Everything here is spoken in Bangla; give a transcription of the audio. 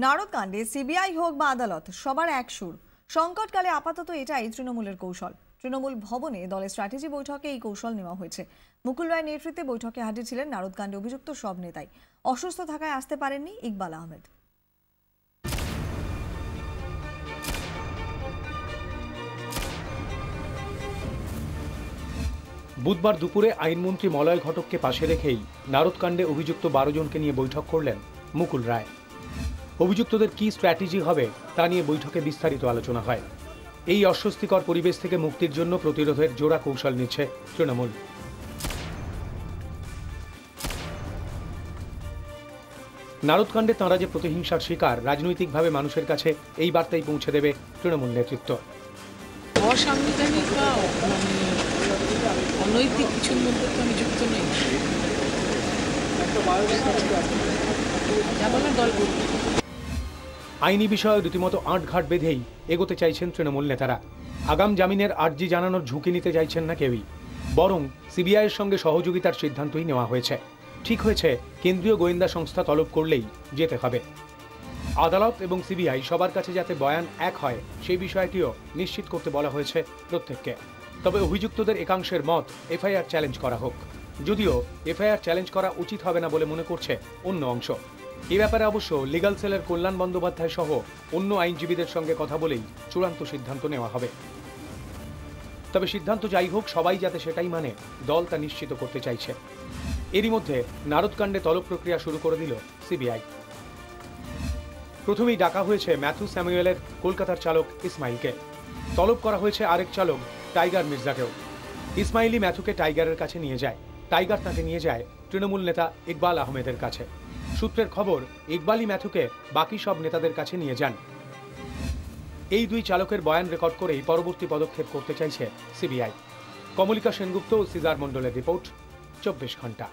নারদকাণ্ডে সিবিআই হোক বা আদালত সবার এক সুর। সংকটকালে আপাতত এটাই তৃণমূলের কৌশল। তৃণমূল ভবনে দলের স্ট্র্যাটেজি বৈঠকে এই কৌশল নেওয়া হয়েছে। মুকুল রায়ের নেতৃত্বে বৈঠকে হাজির ছিলেন নারদকাণ্ডে অভিযুক্ত সব নেতাই। অসুস্থ থাকায় আসতে পারেননি ইকবাল আহমেদ। বুধবার দুপুরে আইনমন্ত্রী মলয় ঘটককে পাশে রেখেই নারদকাণ্ডে অভিযুক্ত 12 জনকে নিয়ে বৈঠক করলেন মুকুল রায়। অভিযুক্তদের কি স্ট্র্যাটেজি হবে তা নিয়ে বৈঠকে বিস্তারিত আলোচনা হয়। এই অস্বস্তিকর পরিবেশ থেকে মুক্তির জন্য প্রতিরোধের জোড়া কৌশল নিচ্ছে তৃণমূল। নারদকাণ্ডে তাঁরা যে প্রতিহিংসার শিকার, রাজনৈতিকভাবে মানুষের কাছে এই বার্তাই পৌঁছে দেবে তৃণমূল নেতৃত্ব। অসাংবিধানিক বা অনৈতিক কিছুর মধ্যে তো আমি যুক্ত নই। আইনি বিষয়ে রীতিমতো আঁটঘাট বেঁধেই এগোতে চাইছেন তৃণমূল নেতারা। আগাম জামিনের আর্জি জানানোর ঝুঁকি নিতে চাইছেন না কেউই, বরং সিবিআইয়ের সঙ্গে সহযোগিতার সিদ্ধান্তই নেওয়া হয়েছে। ঠিক হয়েছে, কেন্দ্রীয় গোয়েন্দা সংস্থা তলব করলেই যেতে হবে। আদালত এবং সিবিআই সবার কাছে যাতে বয়ান এক হয় সেই বিষয়টিও নিশ্চিত করতে বলা হয়েছে প্রত্যেককে। তবে অভিযুক্তদের একাংশের মত এফআইআর চ্যালেঞ্জ করা হোক, যদিও এফআইআর চ্যালেঞ্জ করা উচিত হবে না বলে মনে করছে অন্য অংশ। এ ব্যাপারে অবশ্য লিগাল সেলের কল্যাণ বন্দ্যোপাধ্যায় সহ অন্য আইনজীবীদের সঙ্গে কথা বলেই চূড়ান্ত সিদ্ধান্ত নেওয়া হবে। তবে সিদ্ধান্ত যাই হোক, সবাই যাতে সেটাই মানে দল তা নিশ্চিত করতে চাইছে। এরই মধ্যে নারদকাণ্ডে তলব প্রক্রিয়া শুরু করে দিল সিবিআই। প্রথমেই ডাকা হয়েছে ম্যাথু স্যামুয়েলের কলকাতার চালক ইসমাইলকে। তলব করা হয়েছে আরেক চালক টাইগার মির্জাকেও। ইসমাইলই ম্যাথুকে টাইগারের কাছে নিয়ে যায়, টাইগার তাকে নিয়ে যায় তৃণমূল নেতা ইকবাল আহমেদের কাছে। সূত্রের খবর, ইকবালই ম্যাথুকে বাকি সব নেতাদের কাছে নিয়ে যান। এই দুই চালকের বয়ান রেকর্ড করেই পরবর্তী পদক্ষেপ করতে চাইছে সিবিআই। কমলিকা সেনগুপ্ত ও সিজার মণ্ডলের রিপোর্ট, 24 ঘন্টা।